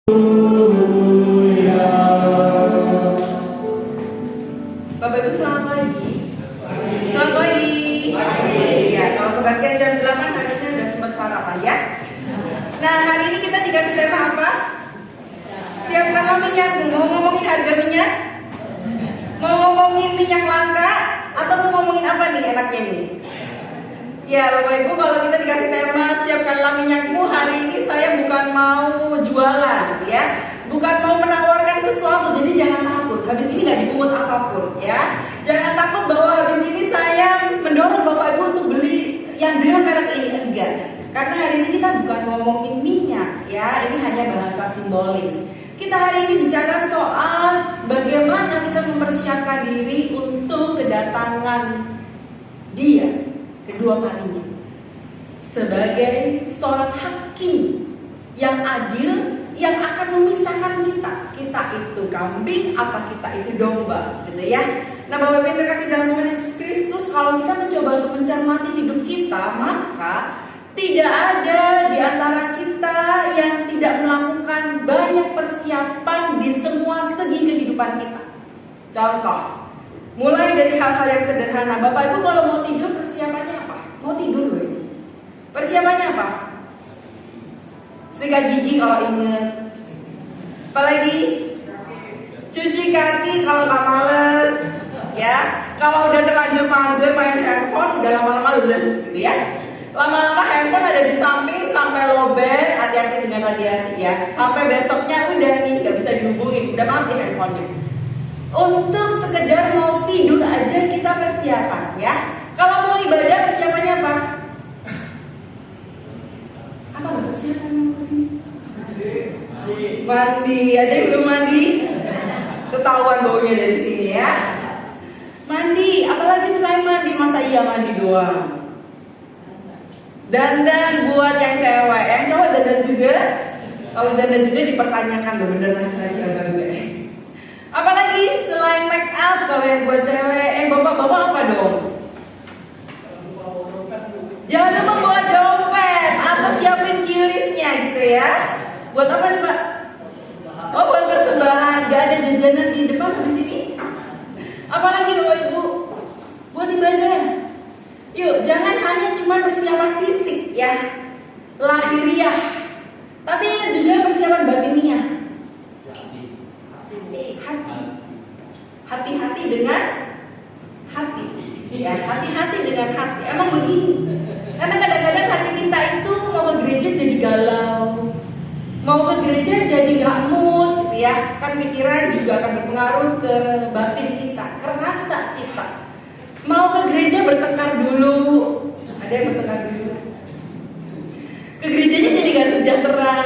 Bapak Ibu selamat pagi. Selamat pagi. Ya, kalau kebaktian jam 8 harusnya sudah sempat sarapan ya. Nah, hari ini kita dikasih tema apa? Siapkanlah minyak. Mau ngomongin harga minyak? Mau ngomongin minyak langka? Atau mau ngomongin apa nih enaknya nih? Ya Bapak Ibu, kalau kita dikasih tema siapkanlah minyakmu, hari ini saya bukan mau jualan ya, bukan mau menawarkan sesuatu, jadi jangan takut. Habis ini nggak dipungut apapun ya. Jangan takut bahwa habis ini saya mendorong Bapak Ibu untuk beli yang dengan merek ini, enggak. Karena hari ini kita bukan ngomongin minyak ya, ini hanya bahasa simbolis. Kita hari ini bicara soal bagaimana kita mempersiapkan diri untuk kedatangan Dia kedua kalinya sebagai seorang hakim yang adil yang akan memisahkan kita itu kambing apa kita itu domba, gitu ya. Nah, Bapak Ibu yang terkasih dalam Tuhan Yesus Kristus, kalau kita mencoba untuk mencermati hidup kita, maka tidak ada di antara kita yang tidak melakukan banyak persiapan di semua segi kehidupan kita. Contoh, mulai dari hal-hal yang sederhana. Bapak Ibu kalau mau tidur persiapannya apa? Mau tidur loh ini. Persiapannya apa? Sikat gigi kalau inget. Apalagi cuci kaki kalau nggak males, ya. Kalau udah terlanjur main handphone, udah lama-lama lulus, gitu ya. Lama-lama handphone ada di samping sampai lowbat, hati-hati dengan radiasi ya. Sampai besoknya udah nih nggak bisa dihubungin, udah mati handphonenya. Untuk sekedar mau tidur aja kita persiapan ya. Kalau mau ibadah persiapannya apa? Apa nggak persiapan mau kesini? Mandi. Ada yang belum mandi? Ketahuan baunya dari sini ya. Mandi, apalagi selain mandi, masa iya mandi doang? Dandan buat yang cewek, yang cowok dandan juga. Kalau dandan juga dipertanyakan loh, bener laki-laki apa enggak? Apalagi selain make up, kalau yang buat cewek, bapak-bapak apa dong? Jangan lupa bawa dompet atau siapin kirisnya gitu ya. Buat apa nih Pak? Oh, buat persembahan. Gak ada jajanan di depan habis ini. Apalagi Bapak Ibu? Buat ibadah. Yuk, jangan hanya cuma persiapan fisik ya, lahiriah, tapi juga persiapan batiniah. Hati-hati dengan hati ya, hati-hati dengan hati. Emang begini, karena kadang-kadang hati kita itu mau ke gereja jadi galau, mau ke gereja jadi gak mood gitu ya. Kan pikiran juga akan berpengaruh ke batin kita, ke rasa kita. Mau ke gereja bertengkar dulu, ada yang bertengkar dulu, ke gerejanya jadi gak sejahtera.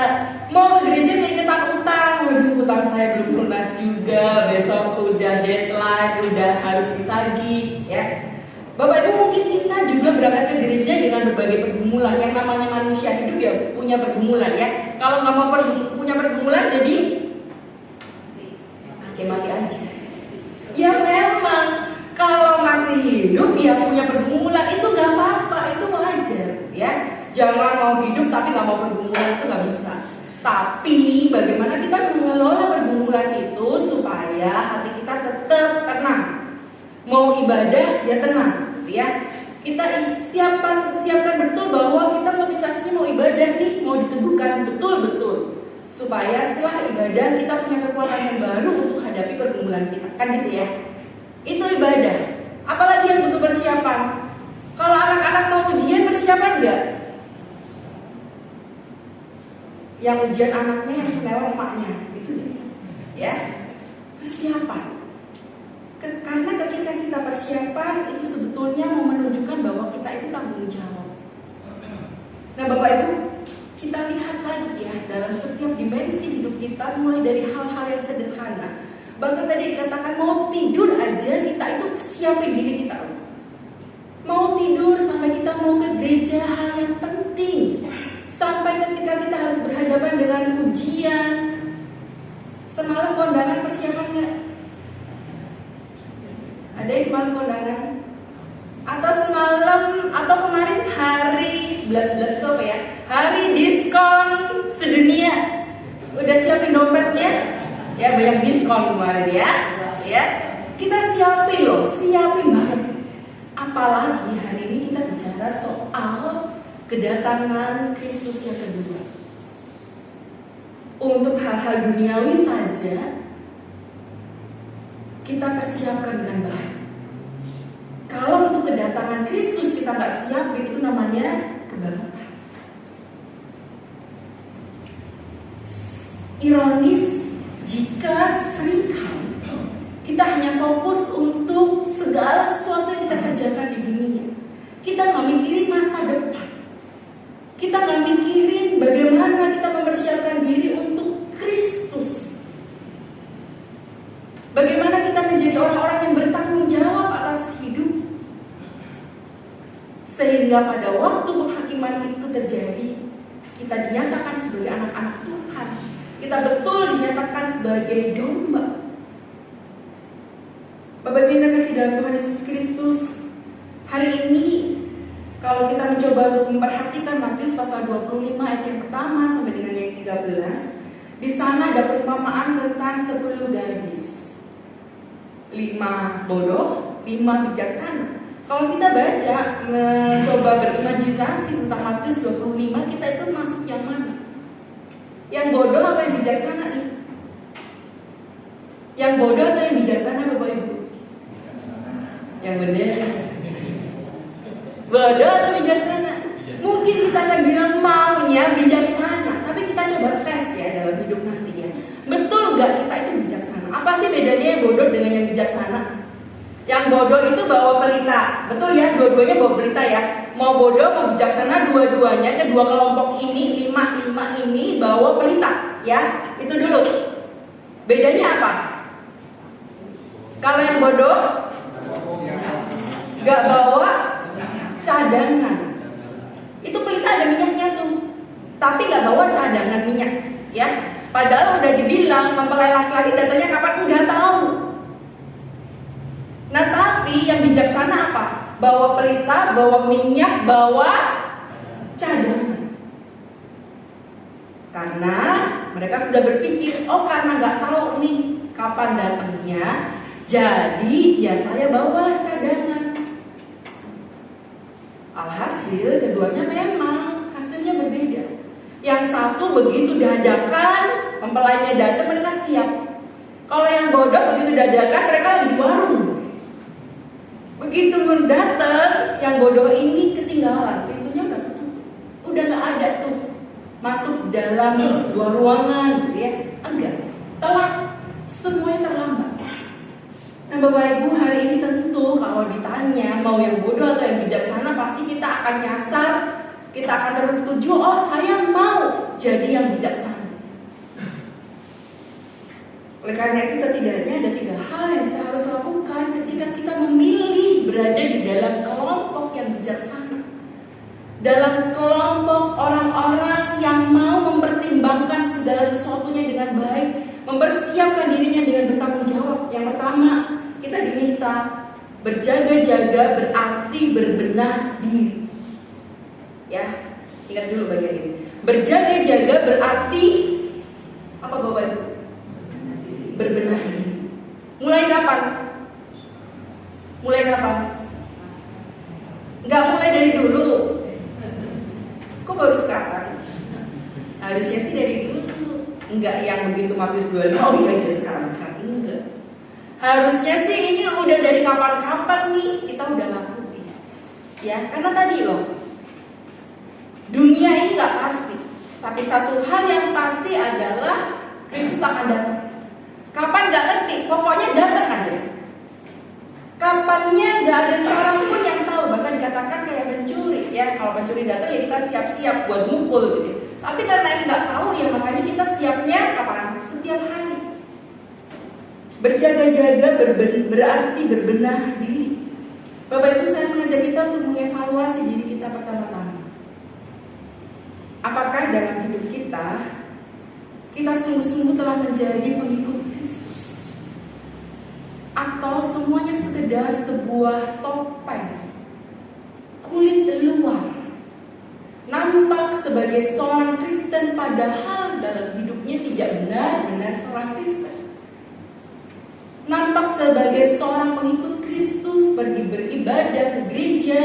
Mau ke gereja jadi utang, waduh utang saya belum lunas juga, besok udah deadline, udah harus ditagih ya. Bapak Ibu, mungkin kita juga berangkat ke gereja dengan berbagai pergumulan. Yang namanya manusia hidup ya punya pergumulan ya. Kalau nggak mau punya pergumulan jadi mati aja. Ya memang kalau masih hidup ya punya pergumulan itu nggak apa-apa, itu wajar ya. Jangan mau hidup tapi nggak mau pergumulan, itu nggak bisa. Tapi bagaimana kita mengelola pergumulan itu supaya hati kita tetap tenang. Mau ibadah ya tenang, gitu ya. Kita siapkan betul bahwa kita motivasinya mau ibadah nih, mau diteguhkan betul-betul supaya setelah ibadah kita punya kekuatan yang baru untuk hadapi pergumulan kita, kan gitu ya. Itu ibadah. Apalagi yang butuh persiapan. Kalau anak-anak mau ujian persiapan enggak? Yang ujian anaknya yang semewah emaknya, gitu deh. Ya, persiapan. Karena ketika kita persiapan itu sebetulnya mau menunjukkan bahwa kita itu tanggung jawab. Nah Bapak Ibu, kita lihat lagi ya dalam setiap dimensi hidup kita, mulai dari hal-hal yang sederhana. Bahkan tadi dikatakan mau tidur aja kita itu siapin diri kita. Mau tidur sampai kita mau ke gereja, hal yang penting. Sampai ketika kita harus berhadapan dengan ujian. Semalam kondangan persiapannya. Ada yang semalam kondangan? Atau semalam atau kemarin hari 11 itu apa ya? Hari diskon sedunia. Udah siapin dompetnya? Ya, banyak diskon kemarin ya. Ya, kita siapin loh, siapin banget. Apalagi hari ini kita bicara soal kedatangan Kristus yang kedua. Untuk hal-hal duniawi saja kita persiapkan dengan baik. Kalau untuk kedatangan Kristus kita nggak siapin, itu namanya kebanggaan. Ironis jika seringkali kita hanya fokus untuk segala sesuatu yang kita kerjakan di dunia. Kita nggak mikirin masa depan. Kita nggak mikirin bagaimana kita mempersiapkan diri untuk Kristus. Bagaimana kita menjadi orang-orang yang bertanggung jawab atas hidup. Sehingga pada waktu penghakiman itu terjadi, kita dinyatakan sebagai anak-anak Tuhan. Kita betul dinyatakan sebagai domba. Bapak Ibu yang kasih dalam Tuhan Yesus Kristus, hari ini kalau kita mencoba untuk memperhatikan Matius pasal 25 ayat yang pertama sampai dengan yang 13, di sana ada perumpamaan tentang 10 gadis. 5 bodoh, 5 bijaksana. Kalau kita baca, mencoba berimajinasi tentang Matius 25, kita itu masuk yang mana? Yang bodoh apa yang bijaksana nih? Yang bodoh atau yang bijaksana Bapak Ibu? Yang benar. Bodoh atau bijaksana? Mungkin kita akan bilang maunya bijaksana, tapi kita coba tes ya dalam hidup nanti ya. Betul nggak kita itu bijaksana? Apa sih bedanya yang bodoh dengan yang bijaksana? Yang bodoh itu bawa pelita, betul ya? Dua-duanya bawa pelita ya. Mau bodoh mau bijaksana, dua-duanya kedua kelompok ini, 5 ini bawa pelita ya. Itu dulu. Bedanya apa? Kalau yang bodoh nggak bawa cadangan. Itu pelita ada minyaknya tuh, tapi nggak bawa cadangan minyak ya. Padahal udah dibilang mempelai laki-laki datanya kapan, nggak tahu. Nah tapi yang bijaksana apa? Bawa pelita, bawa minyak, bawa cadangan. Karena mereka sudah berpikir, oh karena nggak tahu nih kapan datangnya, jadi ya saya bawa cadangan. Alhasil keduanya memang hasilnya berbeda. Yang satu begitu dadakan, mempelainya datang mereka siap. Kalau yang bodoh begitu dadakan mereka lagi di warung. Begitu datang, yang bodoh ini ketinggalan, pintunya udah ketutup, udah nggak ada tuh masuk dalam sebuah ruangan, gitu ya. Enggak, telat, semuanya terlambat. Nah Bapak Ibu, hari ini tentu kalau ditanya mau yang bodoh atau yang bijaksana, pasti kita akan nyasar, kita akan tertuju, oh saya mau jadi yang bijaksana. Oleh karena itu setidaknya ada 3 hal yang kita harus lakukan ketika kita memilih berada di dalam kelompok yang bijaksana. Dalam kelompok orang-orang yang mau mempertimbangkan segala sesuatunya dengan baik, mempersiapkan dirinya dengan bertanggung jawab. Yang pertama, kita diminta berjaga-jaga berarti berbenah diri. Ya, ingat dulu bagian ini. Berjaga-jaga berarti apa Bapak Ibu? Berbenah diri. Mulai kapan? Mulai kapan? Nggak mulai dari dulu. Kok baru sekarang? Harusnya sih dari dulu. Enggak yang begitu Matius 25. Oh iya sekarang enggak. Harusnya sih ini udah dari kapan-kapan nih kita udah lakuin. Ya, karena tadi loh. Dunia ini nggak pasti. Tapi satu hal yang pasti adalah Kristus akan datang. Kapan gak ngerti, pokoknya datang aja. Kapannya gak ada seorang pun yang tahu. Bahkan dikatakan kayak pencuri ya. Kalau pencuri datang ya kita siap-siap buat ngumpul gitu. Tapi karena ini gak tahu ya, makanya kita siapnya kapan? Setiap hari. Berjaga-jaga berarti berbenah diri. Bapak Ibu, saya mengajak kita untuk mengevaluasi diri kita pertama-tama. Apakah dalam hidup kita sungguh-sungguh telah menjadi pengikut Kristus, atau semuanya sekedar sebuah topeng kulit luar, nampak sebagai seorang Kristen padahal dalam hidupnya tidak benar-benar seorang Kristen. Nampak sebagai seorang pengikut Kristus, pergi beribadah ke gereja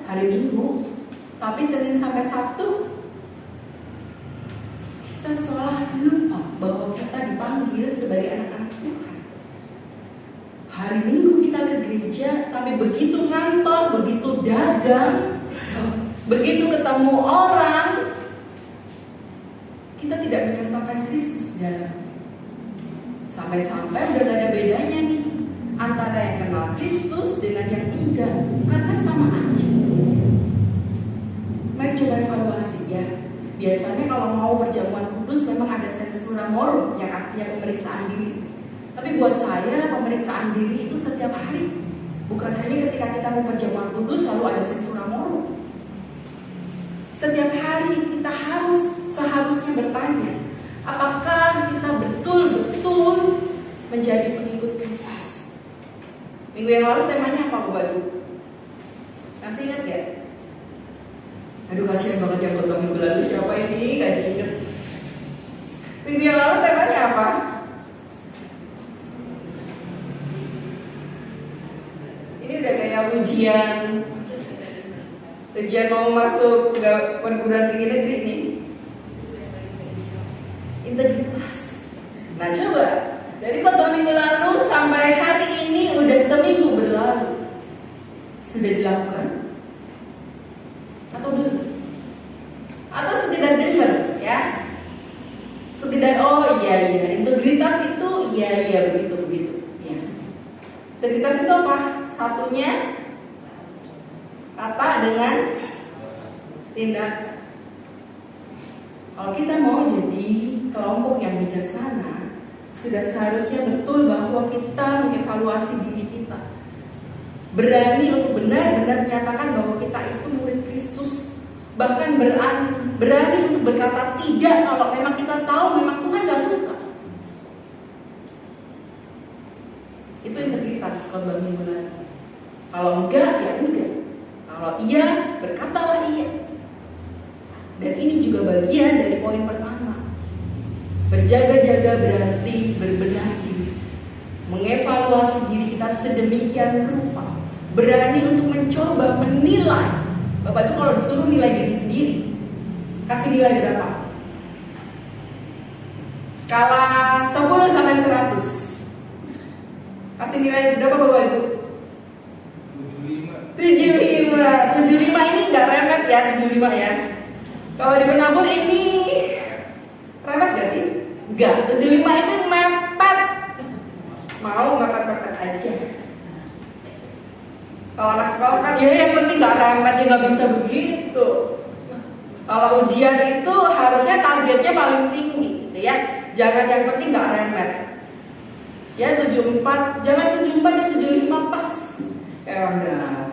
hari Minggu, tapi Senin sampai Sabtu kita seolah lupa bahwa kita dipanggil sebagai anak-anak Tuhan. Hari Minggu kita ke gereja, tapi begitu ngantor, begitu dagang, begitu ketemu orang, kita tidak menyertakan Kristus dalam. Sampai-sampai udah gak ada bedanya nih antara yang kenal Kristus dengan yang enggak, karena sama aja. Mari coba evaluasi ya. Biasanya kalau mau perjamuan kudus memang ada sensura morum yang artinya pemeriksaan diri. Tapi buat saya pemeriksaan diri itu setiap hari, bukan hanya ketika kita mau perjamuan kudus lalu ada sensura morum. Setiap hari kita seharusnya bertanya, apakah kita betul-betul menjadi pengikut Kristus? Minggu yang lalu temanya apa Bapak Ibu? Nanti ingat gak? Aduh kasihan banget yang khotbah minggu lalu, siapa ini? Gak diinget. Minggu yang lalu temanya apa? Ini udah kayak ujian mau masuk ke perguruan tinggi negeri nih. Integritas. Nah coba dari khotbah minggu lalu sampai hari ini udah seminggu berlalu, sudah dilakukan atau belum? Atau sekedar dengar ya, sekedar oh iya integritas itu iya begitu ya. Integritas itu apa? Satunya kata dengan tindakan. Kalau kita mau jadi kelompok yang bijaksana, sudah seharusnya betul bahwa kita mengevaluasi diri kita. Berani untuk benar-benar menyatakan bahwa kita itu murid Kristus. Bahkan berani untuk berkata tidak kalau memang kita tahu memang Tuhan gak suka. Itu integritas khotbah minggu lalu. Kalau enggak, ya enggak. Kalau iya, berkatalah iya. Dan ini juga bagian dari poin pertama. Berjaga-jaga berarti berbenah diri, mengevaluasi diri kita sedemikian rupa, berani untuk mencoba menilai. Bapak itu kalau disuruh nilai diri sendiri, kasih nilai berapa? Skala 10 sampai 100. Kasih nilai berapa Bapak Ibu? 75 ini nggak remet ya, 75 ya. Kalau di penabur ini remet gak sih? Enggak, 75 itu mepet. Mau mepet-mepet aja. Kalau anak sekolah kan ya yang penting gak remet, ya gak bisa begitu. Kalau ujian itu harusnya targetnya paling tinggi gitu ya. Jangan yang penting gak remet. Ya 74, jangan 74 ya 75 pas. Udah.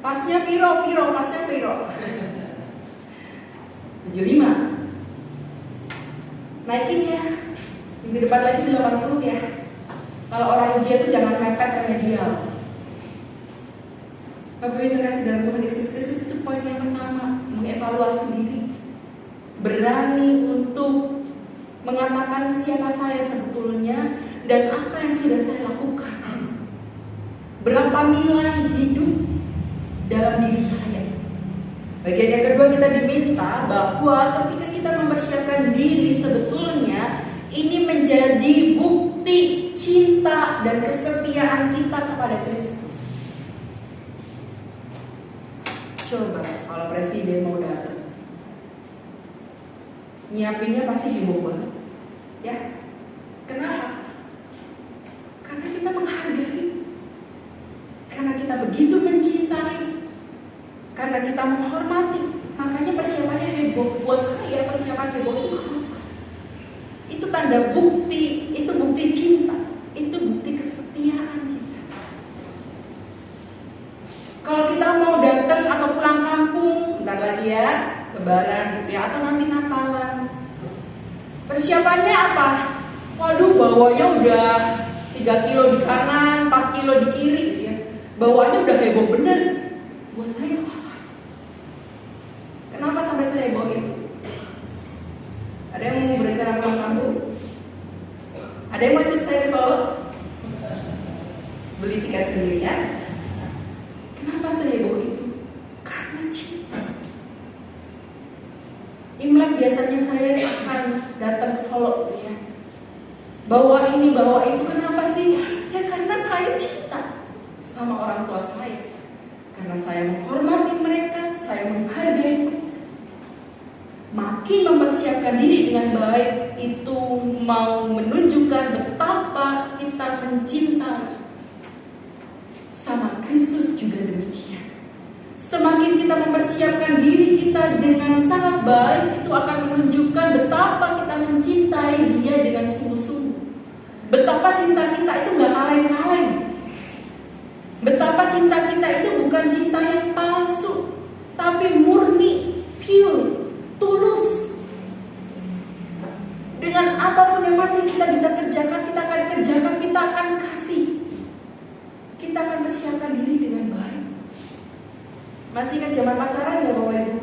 Pasnya pasnya piro. 75. Naikin ya. Minggu depan lagi 80 ya. Kalau orang ujian itu jangan mepet remedial. Bapak Ibu terkasih dalam Tuhan Yesus Kristus, itu poin yang pertama, mengevaluasi diri. Berani untuk mengatakan siapa saya sebetulnya dan apa yang sudah saya lakukan. Berapa nilai hidup dalam diri saya. Bagian yang kedua, kita diminta bahwa ketika kita mempersiapkan diri sebetulnya ini menjadi bukti cinta dan kesetiaan kita kepada Kristus. Coba kalau presiden mau datang, nyiapinnya pasti heboh banget, ya. Kenapa? Karena kita menghargai, karena kita begitu mencintai, karena kita menghormati, makanya persiapannya heboh. Buat saya persiapan heboh itu apa? Itu tanda bukti, itu bukti cinta, itu bukti kesetiaan kita. Kalau kita mau datang atau pulang kampung, bentar lagi ya, Lebaran gitu ya, atau nanti Natalan, persiapannya apa? Waduh, bawanya udah 3 kilo di kanan, 4 kilo di kiri gitu ya. Bawaannya udah heboh bener. Buat saya apa? Kenapa sampai saya heboh itu? rencana pulang kampung? Ada yang mau ikut saya ke Solo? Beli tiket sendiri ya. Kenapa seheboh itu? Karena cinta. Imlek biasanya saya akan datang ke Solo gitu ya. Bawa ini, bawa itu. Kenapa sih? Ya karena saya cinta sama orang tua saya. Karena saya menghormati mereka, saya menghargai mereka. Makin mempersiapkan diri dengan baik, itu mau menunjukkan betapa kita mencintai. Sama Kristus juga demikian. Semakin kita mempersiapkan diri kita dengan sangat baik, itu akan menunjukkan betapa kita mencintai Dia dengan sungguh-sungguh. Betapa cinta kita itu gak kaleng-kaleng. Betapa cinta kita itu bukan cinta yang palsu, tapi murni, pure, tulus. Dengan apapun yang masih kita bisa kerjakan, kita akan kerjakan, kita akan kasih. Kita akan persiapkan diri dengan baik. Masih ingat zaman pacaran nggak Bapak Ibu?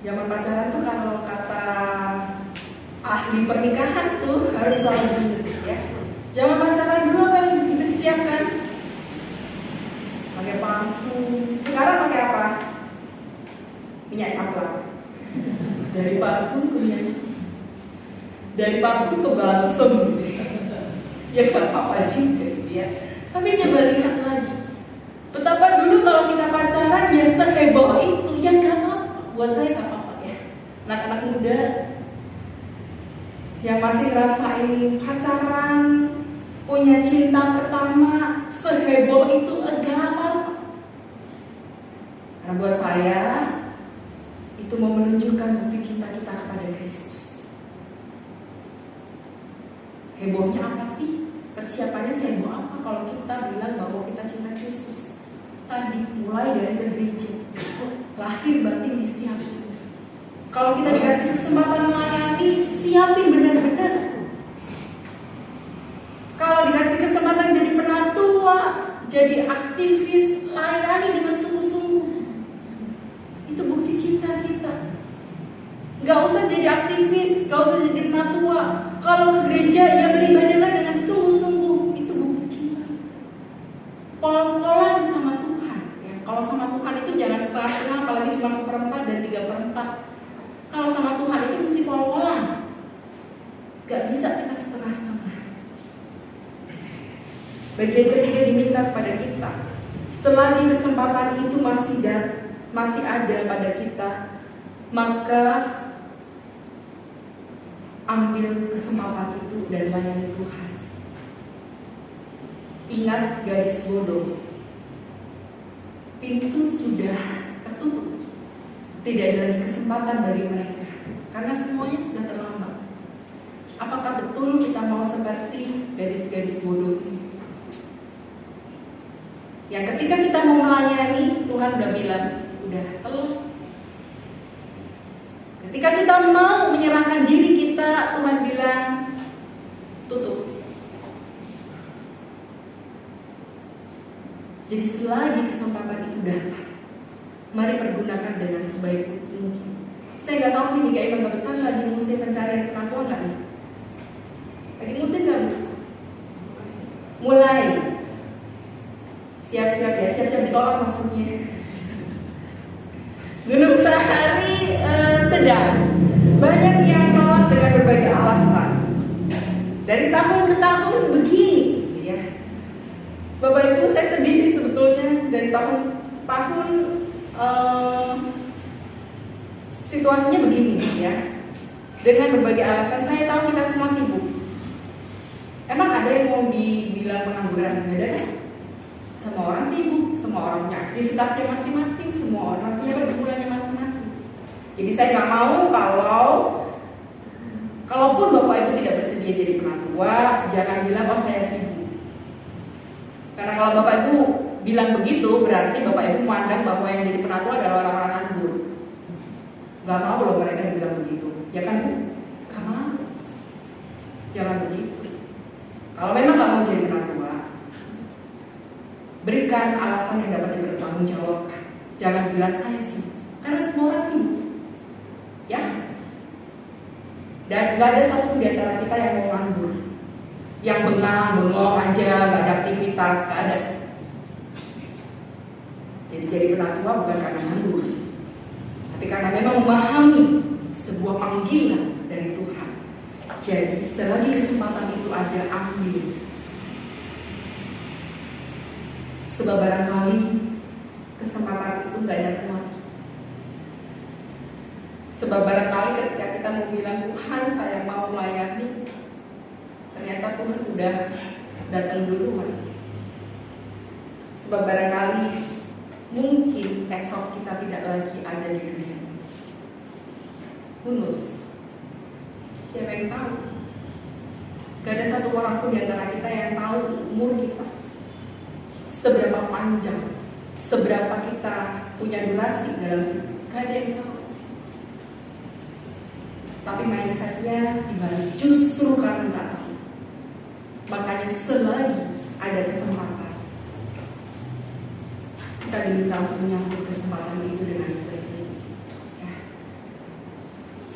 Zaman pacaran tuh kalau kata ahli pernikahan tuh harus selalu gini ya. Zaman pacaran dulu apa yang dipersiapkan? Pakai parfum. Sekarang pakai apa? Minyak coklat. Dari parfum ke minyak coklat. Dari parfum ke balsem. Ya gak apa-apa juga ya. Tapi coba lihat lagi. Betapa dulu kalau kita pacaran ya seheboh itu. Ya gak apa-apa. Buat saya gak apa-apa ya. Anak-anak muda yang masih ngerasain pacaran, punya cinta pertama, seheboh itu gak apa-apa. Karena buat saya itu mau menunjukkan bukti cinta kita kepada Kristus. Hebohnya apa sih? Persiapannya seheboh apa kalau kita bilang bahwa kita cinta Kristus? Tadi mulai dari ke gereja, lahir batin disiapin. Kalau kita dikasih kesempatan melayani, siapin benar-benar. Kalau dikasih kesempatan jadi penatua, jadi aktivis, layani dengan sungguh-sungguh. Itu bukti cinta kita. Gak usah jadi aktivis, gak usah jadi penatua. Kalau ke gereja, ya beribadahlah dengan sungguh-sungguh. Itu bukti cinta. Pol-polan sama Tuhan ya. Kalau sama Tuhan itu jangan setengah-setengah, apalagi cuma 1/4 dan 3/4. Kalau sama Tuhan itu mesti pol-polan. Gak bisa kita setengah-setengah. Bagian ketiga diminta kepada kita, selagi kesempatan itu masih ada pada kita, maka ambil kesempatan itu dan layani Tuhan. Ingat garis bodoh, pintu sudah tertutup, tidak ada lagi kesempatan bagi mereka karena semuanya sudah terlambat. Apakah betul kita mau seperti garis-garis bodoh ini? Yang ketika kita mau melayani, Tuhan udah bilang, udah telat. Ketika kita mau menyerahkan diri kita, Tuhan bilang, tutup. Jadi selagi kesempatan itu datang, mari pergunakan dengan sebaik mungkin. Saya nggak tahu nih, kayak Bang Besar lagi musim pencarian penatua nggak nih? Lagi musim nggak? Mulai. Siap-siap ya, siap-siap ditolak maksudnya. Gunung Sahari sedang banyak yang nolak dengan berbagai alasan. Dari tahun ke tahun begini, ya. Bapak Ibu, saya sedih sih sebetulnya dari tahun situasinya begini, ya. Dengan berbagai alasan, saya tahu kita semua sibuk. Emang ada yang mau dibilang pengangguran? Nggak ada kan? Semua orang sibuk, semua orang punya aktivitasnya masing-masing, semua orang punya pergumulannya masing-masing. Jadi saya nggak mau kalaupun Bapak Ibu tidak bersedia jadi penatua, jangan bilang oh saya sibuk. Karena kalau Bapak Ibu bilang begitu, berarti Bapak Ibu memandang bahwa yang jadi penatua adalah orang-orang nganggur. Gak mau loh mereka bilang begitu, ya kan Bu? Gak mau. Jangan begitu. Kalau memang gak mau jadi penatua, berikan alasan yang dapat dipertanggungjawabkan. Jangan bilang saya sibuk, karena semua orang sibuk. Ya, Dan gak ada satu di antara kita yang mau nganggur, yang bengong aja, gak ada aktivitas, gak ada. Jadi penatua bukan karena nganggur, tapi karena memang memahami sebuah panggilan dari Tuhan. Jadi selagi kesempatan itu ada, ambil. Sebab barangkali kesempatan itu gak datang lagi. Sebab barangkali ketika kita mau bilang, Tuhan saya mau melayani, ternyata Tuhan sudah datang duluan. Sebab barangkali mungkin esok kita tidak lagi ada di dunia. Who knows? Siapa yang tahu? Gak ada satu orang pun di antara kita yang tahu umur kita seberapa panjang, seberapa kita punya durasi dalam hidup. Gak ada yang tahu. Tapi mindsetnya dibalik justru karena gak tahu. Makanya selagi ada kesempatan, kita diminta untuk menyambut kesempatan itu dengan sebaik-baiknya. Ya.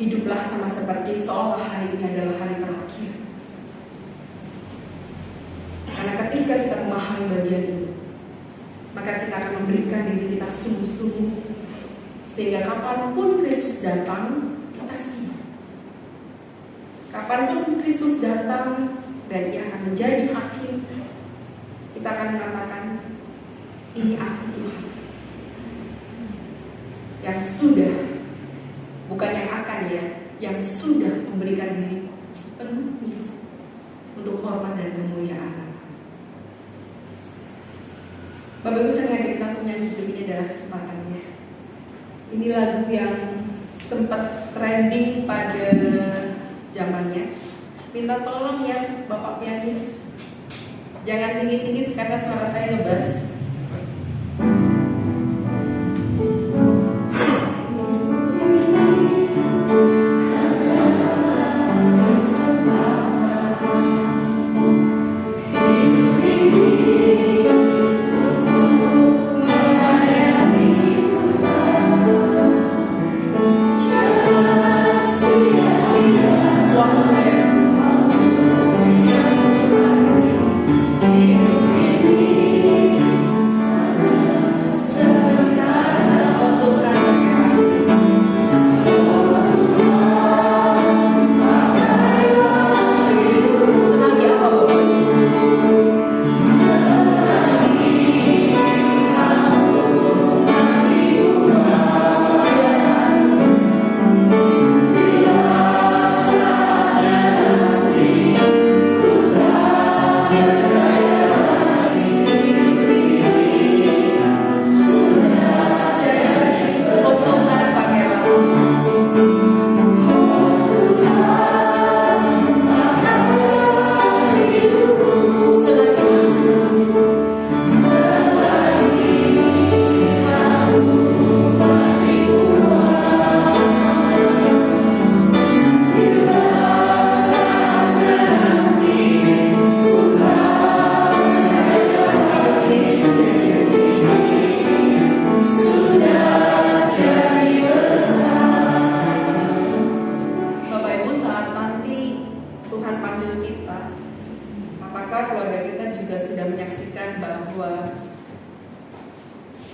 Hiduplah sama seperti seolah hari ini adalah hari terakhir. Karena ketika kita memahami bagian ini, maka kita akan memberikan diri kita sungguh-sungguh, sehingga kapanpun Kristus datang, kita siap. Kapanpun Kristus datang dan Dia akan menjadi hakim, kita akan mengatakan, ini aku Tuhan, yang sudah, bukan yang akan ya, yang sudah memberikan diri sepenuhnya untuk hormat dan kemuliaan. Bapak Ibu, saya ngajak kita punya hidup ini adalah kesempatannya. Ini lagu yang sempat trending pada zamannya. Minta tolong ya Bapak pianis, jangan tinggi-tinggi karena suara saya ngebas.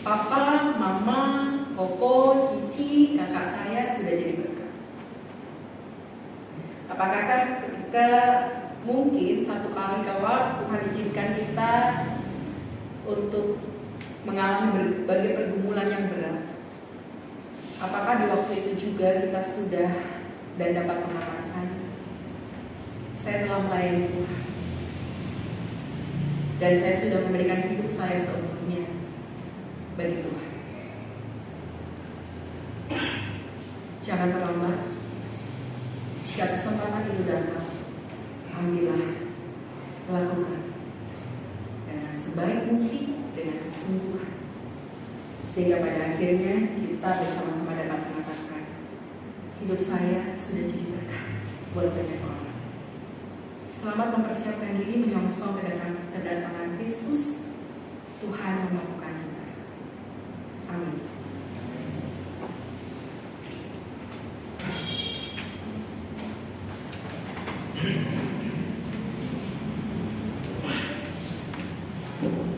Papa, Mama, Koko, Cici, kakak saya sudah jadi berkat. Apakah ketika mungkin satu kali kalau Tuhan izinkan kita untuk mengalami berbagai pergumulan yang berat, apakah di waktu itu juga kita sudah dan dapat mengatakan, saya telah melayani Tuhan dan saya sudah memberikan hidup saya seutuhnya bagi Tuhan. Jangan terlambat. Jika kesempatan itu datang, ambillah, lakukan dengan sebaik mungkin, dengan kesungguhan, sehingga pada akhirnya kita bersama-sama dapat mengatakan, hidup saya sudah jadi berkat buat banyak orang. Selamat mempersiapkan diri menyongsong kedatangan Kristus. Tuhan memampukan kita. Amin. Thank you.